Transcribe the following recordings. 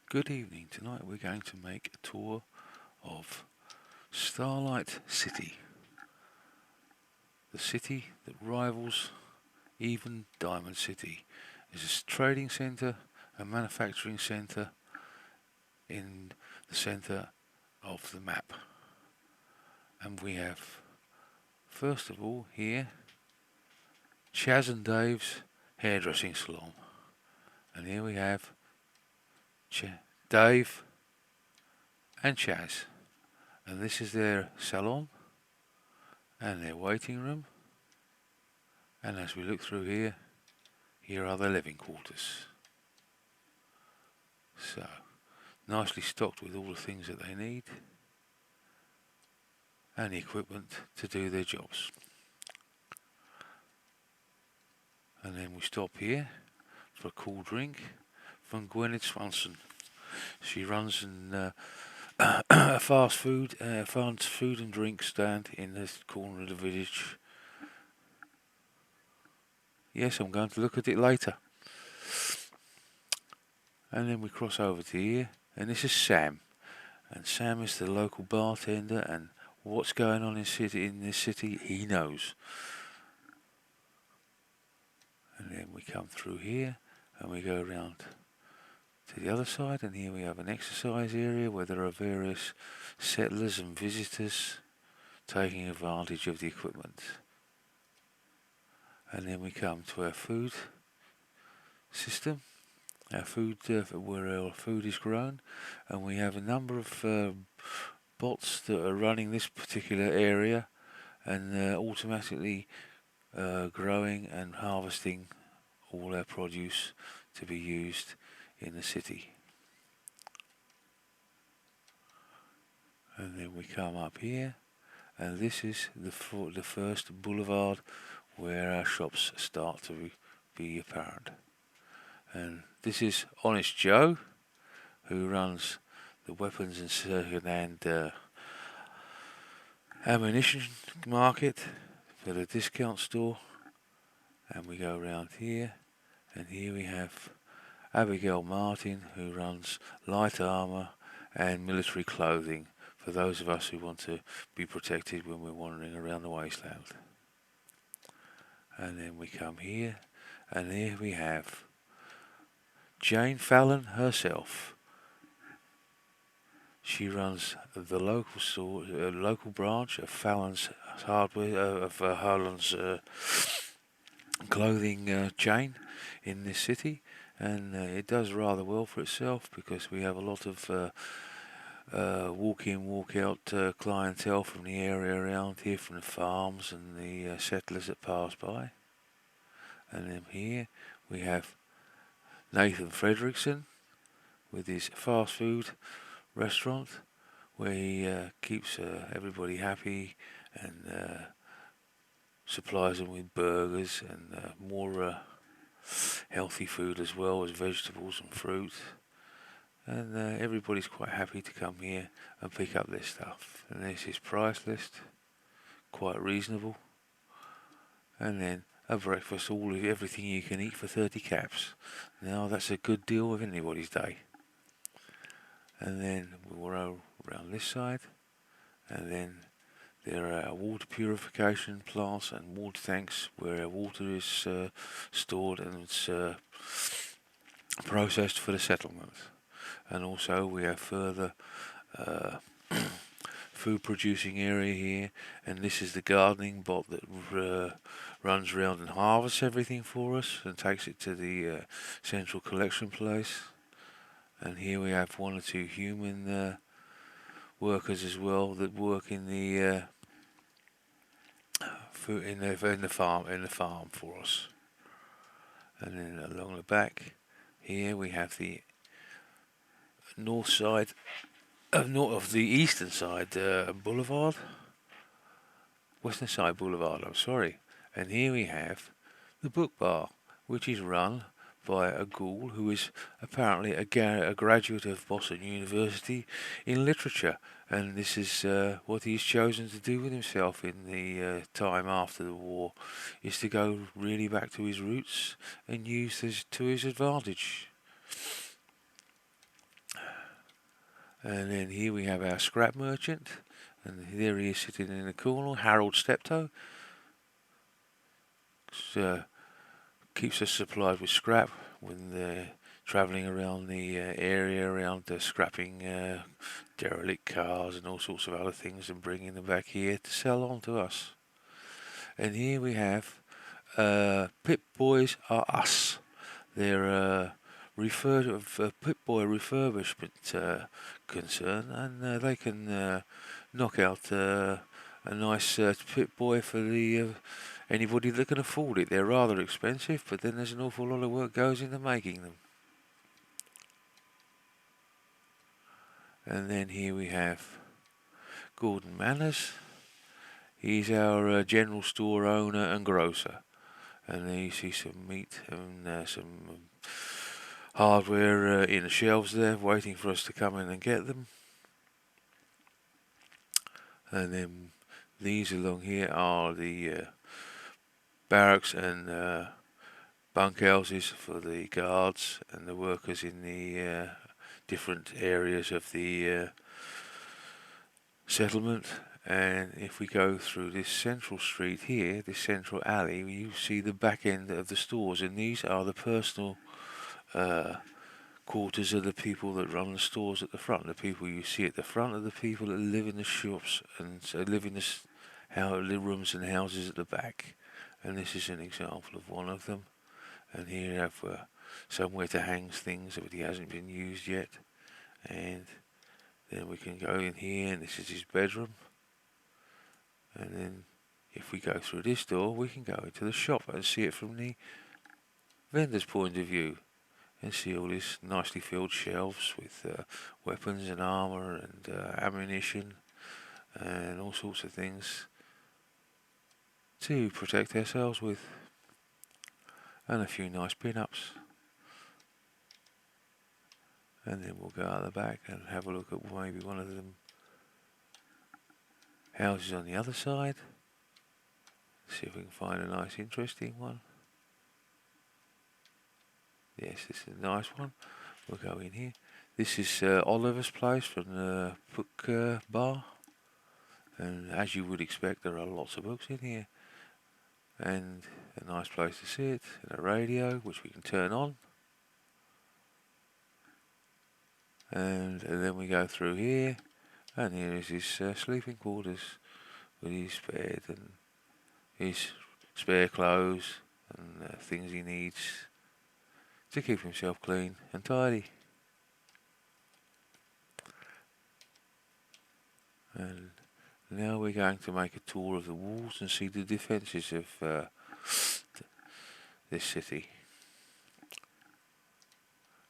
Good evening. Tonight we're going to make a tour of Starlight City, the city that rivals even Diamond City. It's a trading centre, a manufacturing centre in the centre of the map. And we have, first of all, here Chaz and Dave's hairdressing salon. And here we have Dave and Chaz. And this is their salon and their waiting room. And as we look through here, here are their living quarters. So, nicely stocked with all the things that they need and the equipment to do their jobs. And then we stop here for a cool drink from Gwyneth Swanson. She runs a fast food and drink stand in this corner of the village. Yes, I'm going to look at it later. And then we cross over to here, and this is Sam. And Sam is the local bartender, and what's going on in this city, he knows. And then we come through here, and we go around to the other side, and here we have an exercise area where there are various settlers and visitors taking advantage of the equipment. And then we come to our food system, our food where our food is grown, and we have a number of bots that are running this particular area and automatically growing and harvesting all our produce to be used in the city. And then we come up here, and this is the first boulevard where our shops start to be apparent. And this is Honest Joe, who runs the weapons and second-hand ammunition market for the discount store. And we go around here, and here we have Abigail Martin, who runs light armour and military clothing for those of us who want to be protected when we're wandering around the wasteland. And then we come here, and here we have Jane Fallon herself. She runs the local store, local branch of Fallon's hardware, Harlan's clothing chain in this city, and it does rather well for itself because we have a lot of walk-in, walk-out clientele from the area around here, from the farms and the settlers that pass by. And then here we have Nathan Fredrickson with his fast food restaurant, where he keeps everybody happy and supplies them with burgers and more healthy food as well as vegetables and fruit. And everybody's quite happy to come here and pick up their stuff. And there's his price list, quite reasonable. And then a breakfast, everything you can eat for 30 caps. Now that's a good deal of anybody's day. And then we'll roll around this side, and then there are water purification plants and water tanks where our water is stored and it's processed for the settlement. And also we have further food producing area here, and this is the gardening bot that runs around and harvests everything for us and takes it to the central collection place. And here we have one or two human workers as well that work in the food in the farm for us. And then along the back here we have the north side of the eastern side boulevard, western side boulevard. I'm sorry. And here we have the book bar, which is run by a ghoul who is apparently a graduate of Boston University in literature, and this is what he's chosen to do with himself in the time after the war, is to go really back to his roots and use this to his advantage. And then here we have our scrap merchant, and there he is sitting in the corner, Harold Steptoe. Keeps us supplied with scrap when they're travelling around the area, around scrapping derelict cars and all sorts of other things and bringing them back here to sell on to us. And here we have Pip Boys Are Us. They're Pip Boy refurbishment concern, and they can knock out a nice Pip Boy for the anybody that can afford it. They're rather expensive, but then there's an awful lot of work goes into making them. And then here we have Gordon Manners. He's our general store owner and grocer. And there you see some meat and some hardware in the shelves there, waiting for us to come in and get them. And then these along here are the barracks and bunkhouses for the guards and the workers in the different areas of the settlement. And if we go through this central street here, this central alley, you see the back end of the stores, and these are the personal quarters of the people that run the stores at the front. The people you see at the front are the people that live in the shops and so live in the rooms and houses at the back. And this is an example of one of them. And here you have somewhere to hang things that he hasn't been used yet. And then we can go in here, and this is his bedroom. And then if we go through this door, we can go into the shop and see it from the vendor's point of view. And see all these nicely filled shelves with weapons and armour and ammunition and all sorts of things to protect ourselves with. And a few nice pin-ups. And then we'll go out the back and have a look at maybe one of them houses on the other side. See if we can find a nice interesting one. Yes, this is a nice one. We'll go in here. This is Oliver's place from the book bar. And as you would expect, there are lots of books in here. And a nice place to sit, and a radio, which we can turn on. And then we go through here, and here is his sleeping quarters with his bed and his spare clothes and things he needs to keep himself clean and tidy. And now we're going to make a tour of the walls and see the defences of this city.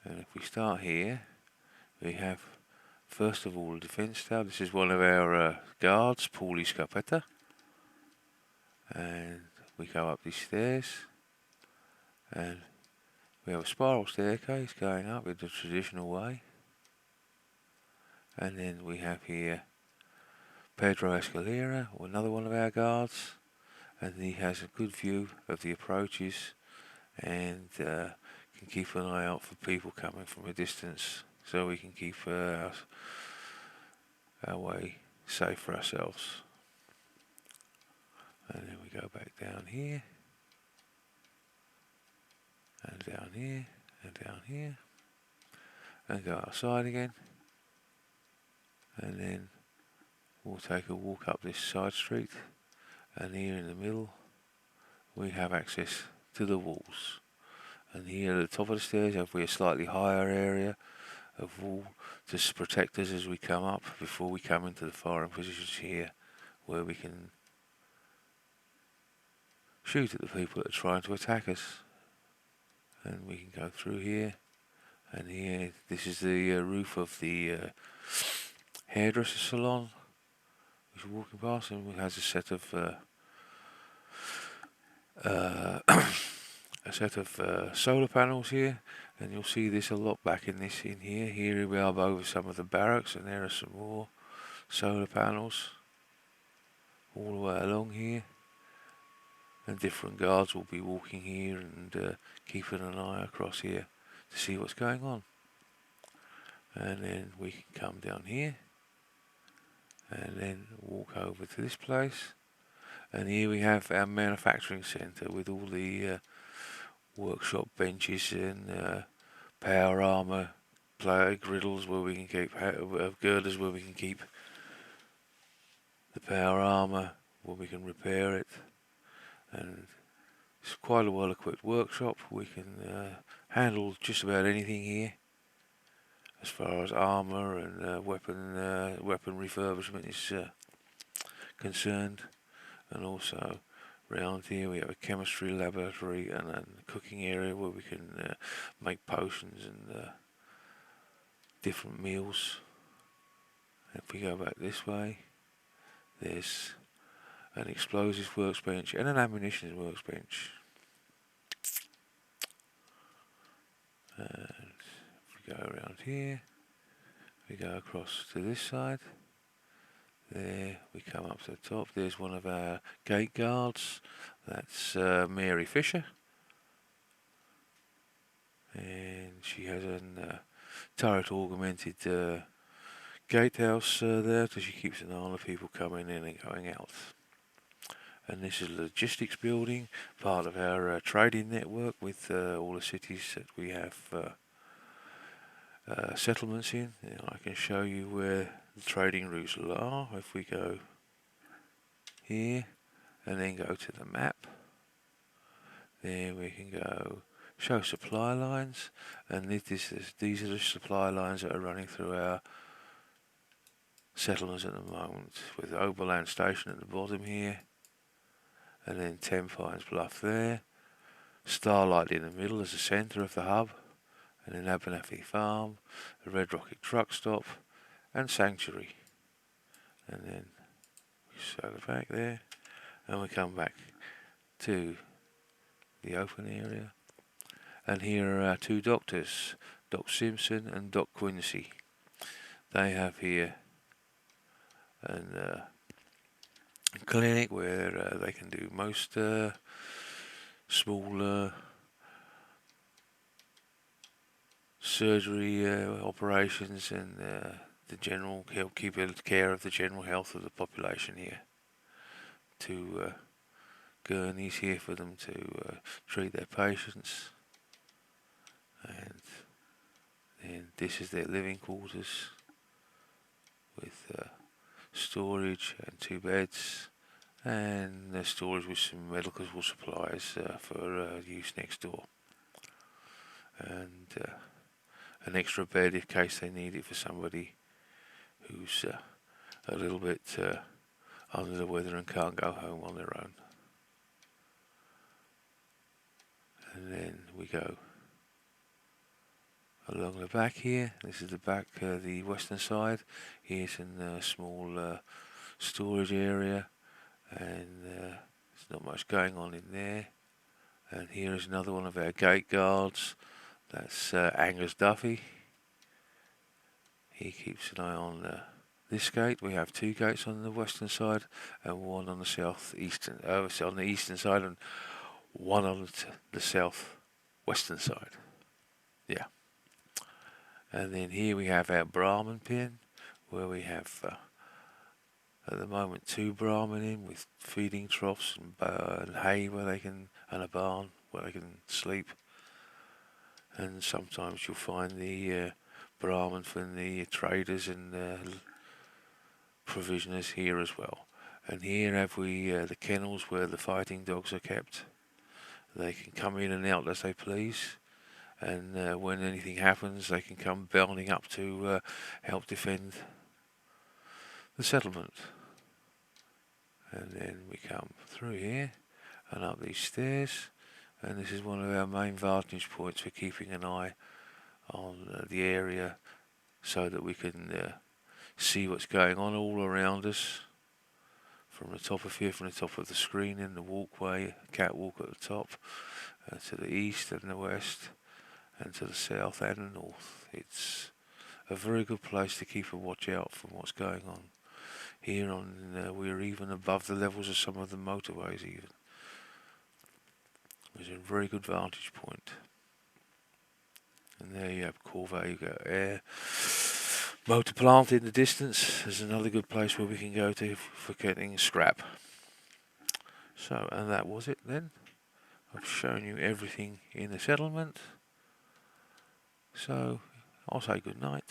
And if we start here, we have first of all a defence tower. This is one of our guards, Paulie Scarpetta. And we go up these stairs, and we have a spiral staircase going up in the traditional way. And then we have here Pedro Escalera, another one of our guards, and he has a good view of the approaches and can keep an eye out for people coming from a distance, so we can keep our way safe for ourselves. And then we go back down here, and down here, and down here, and go outside again. And then we'll take a walk up this side street, and here in the middle we have access to the walls. And here at the top of the stairs have we a slightly higher area of wall to protect us as we come up before we come into the firing positions here, where we can shoot at the people that are trying to attack us. And we can go through here, and here this is the roof of the hairdresser salon, which we're walking past, and it has a set of solar panels here, and you'll see this a lot back in here. Here we are over some of the barracks, and there are some more solar panels all the way along here. And different guards will be walking here and keeping an eye across here to see what's going on. and then we can come down here and then walk over to this place, and here we have our manufacturing centre with all the workshop benches and power armour griddles where we can keep girders where we can keep the power armour, where we can repair it, and it's quite a well equipped workshop. We can handle just about anything here as far as armour and weapon refurbishment is concerned. And also around here we have a chemistry laboratory and a cooking area where we can make potions and different meals. If we go back this way, there's an explosives workbench and an ammunition workbench. And if we go around here, we go across to this side. There, we come up to the top. There's one of our gate guards. That's Mary Fisher. And she has a turret augmented gatehouse there, so she keeps an eye on the people coming in and going out. And this is a logistics building, part of our trading network with all the cities that we have settlements in. I can show you where the trading routes are if we go here and then go to the map. Then we can go show supply lines, and these are the supply lines that are running through our settlements at the moment, with Oberland Station at the bottom here, and then 10 Pines Bluff there, Starlight in the middle as the centre of the hub, and then Abernathy Farm, the Red Rocket Truck Stop, and Sanctuary. And then we sail back there, and we come back to the open area. And here are our two doctors, Doc Simpson and Doc Quincy. They have here a clinic where they can do most small surgery operations and the general keep care of the general health of the population here. To gurneys here for them to treat their patients, and then this is their living quarters with storage and 2 beds, and storage with some medical supplies for use next door, and an extra bed in case they need it for somebody who's a little bit under the weather and can't go home on their own. And then we go along the back here. This is the back, the western side. Here's a small storage area, and there's not much going on in there. And here is another one of our gate guards. That's Angus Duffy. He keeps an eye on this gate. We have 2 gates on the western side and one on the southeastern, on the eastern side, and one on the southwestern side. Yeah. And then here we have our Brahmin pen, where we have at the moment 2 Brahmin in with feeding troughs and hay where they can, and a barn where they can sleep. And sometimes you'll find the Brahmin from the traders and provisioners here as well. And here have we the kennels where the fighting dogs are kept. They can come in and out as they please, and when anything happens they can come bounding up to help defend the settlement. And then we come through here and up these stairs, and this is one of our main vantage points for keeping an eye on the area so that we can see what's going on all around us. From the top of here, from the top of the screen, in the walkway, catwalk at the top, to the east and the west, and to the south and the north. It's a very good place to keep a watch out from what's going on. Here we're even above the levels of some of the motorways even. It's a very good vantage point. And there you have Corvée, you got air. Motor plant in the distance is another good place where we can go to for getting scrap. So, and that was it then. I've shown you everything in the settlement. So, I'll say good night.